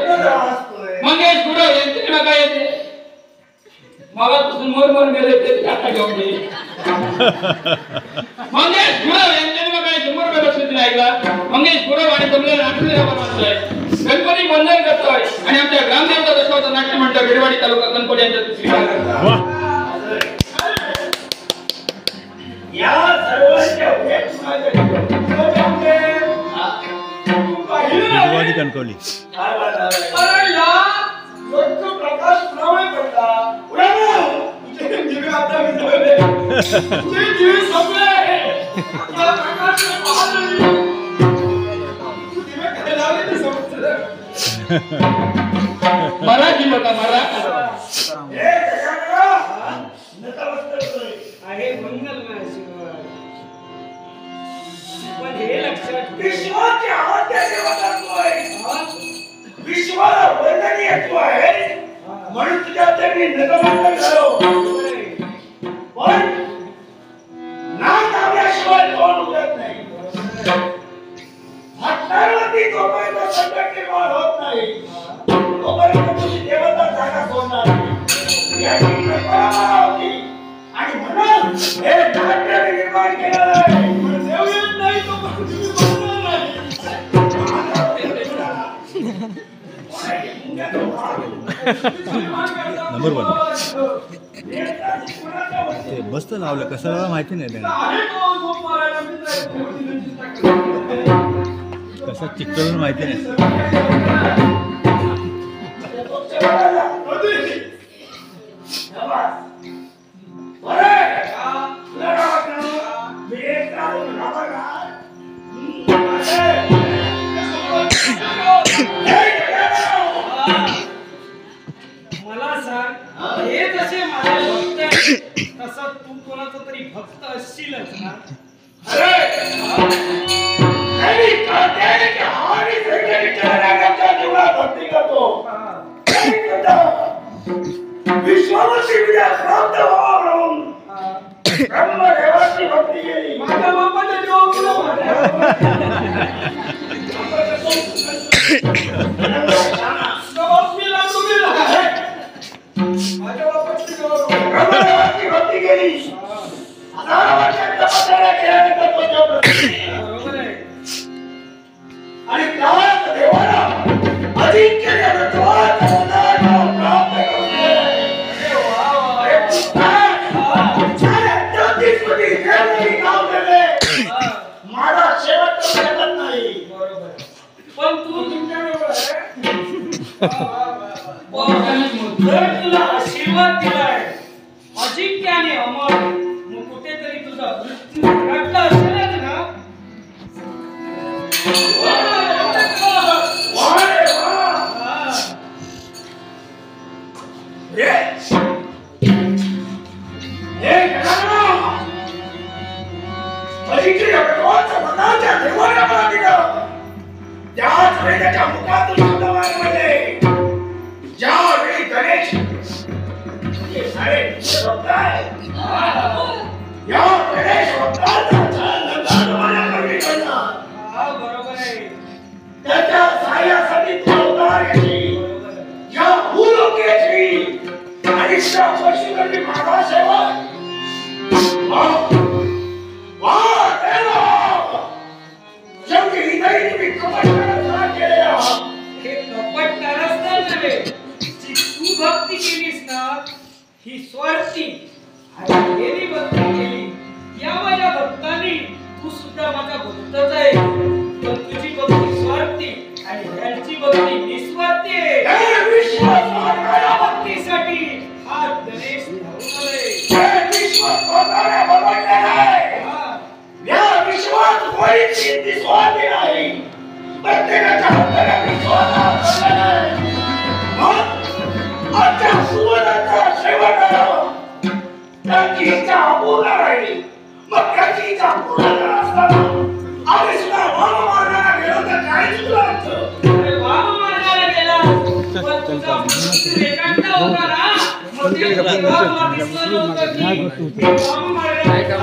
मंगेश गुरव यांचे काय येते मला तुझून मोर गेले ते आता घेऊन दे मंगेश गुरव यांचे काय समोर व्यवस्थित ऐकला मंगेश गुरव आणि जमले नाटलेला बनवतोय गणपती वंदन करतोय आणि आमच्या ग्रामदेवता दशवता नाट्य मंडळ गिरवाडी तालुका गणपती यांच्या स्वीकार करतो या सर्वांच्या गिरवाडी कणकवली अरे या लोक प्रकाश पुरावे पडला उडालो तुझे दिवे आता विझवले तुझे दिवे संपले आता प्रकाश पाहतोय तू दिवे काय लावले ते समजलं मराठी लोक मरा हे कशाला नका बसतोय आहे मंगलमय शिवाय पण हे लक्षात विश्वाचे आद्य देवता तू आहे विश्वाला वर्णनीय तू आहे म्हणून तुझ्या त्यांनी नतमस्तक झालो पण नाम दाबल्याशिवाय तोंड उघडत नाही हत्यारवरती तोपर्यंत संकट निर्माण होत नाही तोपर्यंत तुझी देवता जागा सोडणार याची परंपरा होती आणि म्हणून हे नाट्य निर्माण केलं आहे देव येत नाही तो तुम्ही बसणार नाही नंबर 1 ते मस्त लावलं कसं माहिती नाही त्यांना कसं चिकटवून माहिती नाही मला सांग हे जसे माझे भक्त तसं तू कोणाचा तरी भक्त असशीलच ना अरे नाही कात्याने की हारी सगळी चरणाच्या जीवनात भक्ती करतो विश्वाची विद्या प्राप्त व्हावा म्हणून ब्रह्मदेवाची भक्ती केली माझ्या बापाच्या जीवापुढे माझ्या बापाची ब्रह्मदेवाची भक्ती केली हजारो वर्षांच्या तपस्या केल्यानंतर तो देव बरोबर आहे आणि त्याच देवाला अजिंक्य देवत्वाचा उदाहरण प्राप्त करून दिले. अरे वा वा हे पुस्तक साऱ्या ज्योतिषपती देवानी नाव दिले माझा शेवट तर भेटत नाही बरोबर पण तू तुमच्याबरोबर आहे जर तुला आशीर्वाद दिलाय अजिंक्य आणि अमर मग कुठेतरी तुझा मृत्यू घडला असेलच ना त्याच्या मुखातून शब्द वाजले ज्यावेळी गणेश हे सारे शब्द आहे या गणेश शब्दाचा नंदाडवाला कवी करणार बरोबर आहे त्याच्या साह्यासाठी तू अवतार घेतली या भूलोकेची आणि त्या पशुकर्मी मागा सेवक वाह देवा शेवटी हृदयी तुम्ही कपट करत केलेला हे कपट कारस्थान नव्हे जी तू भक्ती केलीस ना ही स्वार्थी आणि देवी भक्ती केली या माझ्या भक्तांनी तू सुद्धा माझा भक्तच आहे पण तुझी भक्ती स्वार्थी आणि त्यांची भक्ती निस्वार्थी आहे हे विश्वास मानणाऱ्या भक्तीसाठी हा गणेश धावून आलाय हे विश्वास मानणाऱ्या भगवंताला आहे या विश्वास कोणीच निस्वार्थी नाही प्रत्येकाच्या अंतरात विश्वास आहे मग आता त्याची इच्छा अपूर्ण राहिली. मग त्याची इच्छा पूर्ण करत असताना आम्ही सुद्धा वाम मारण्याला गेलो तर काय चुकलं आमचं? अरे वाम मारण्याला गेला पण तुझा मृत्यू एकांत होता ना मग ते तेव्हा तुला दिसलं नव्हतं की वाम मारण्याला गेला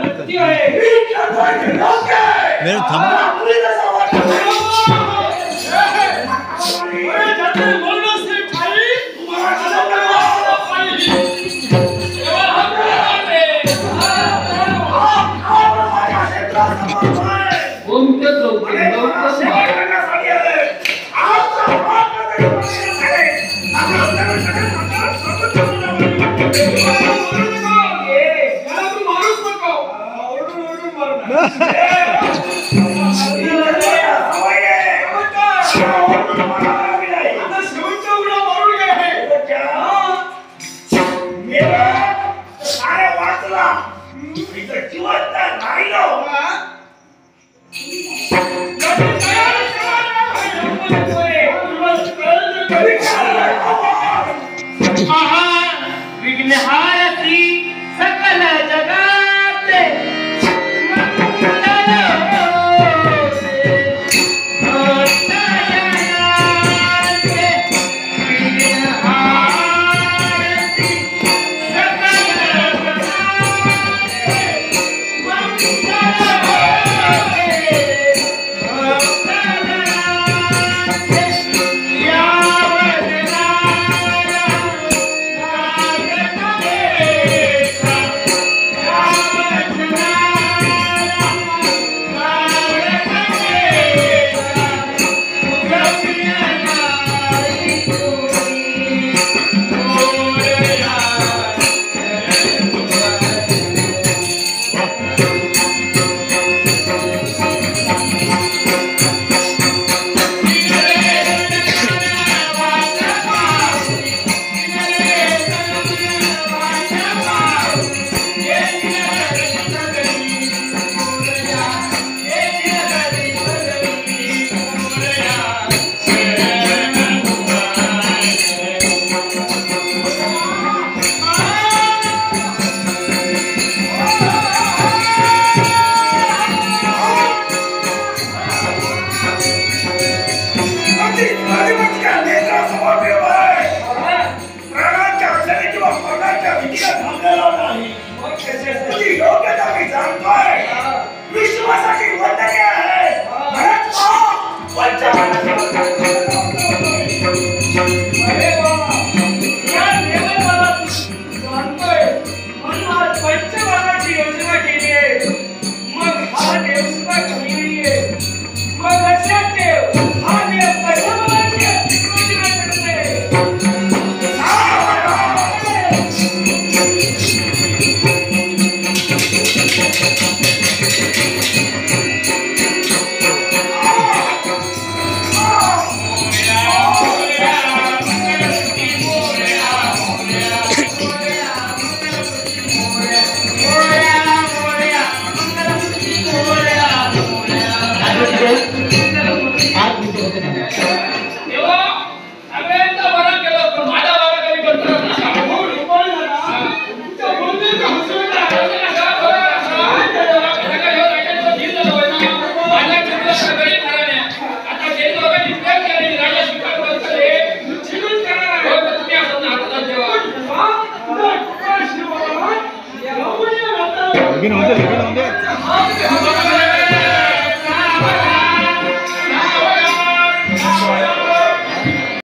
मृत्यू आहे. मी करतोय ते योग्य आहे. मॅडम, थांबा. मला आपली जसं वाटतं. अरे जाते बोलणं से खाली तुम्हाला कसं वाटतं? विघ्नहारती सकल जगाते विश्वासाठी वंदनीय आहे. भरत अरे बाबा या देवाला सांगतोय म्हणून आज पंचवाराची योजना केली आहे. मग हा देव सुद्धा कमी नाहीये. मग लक्षात ठेव हा देव पंचवाराची योजना करतोय. तेव्हा सगळ्यांचा बरा केलं पण माझा बाबा कधी करतो लगीन होते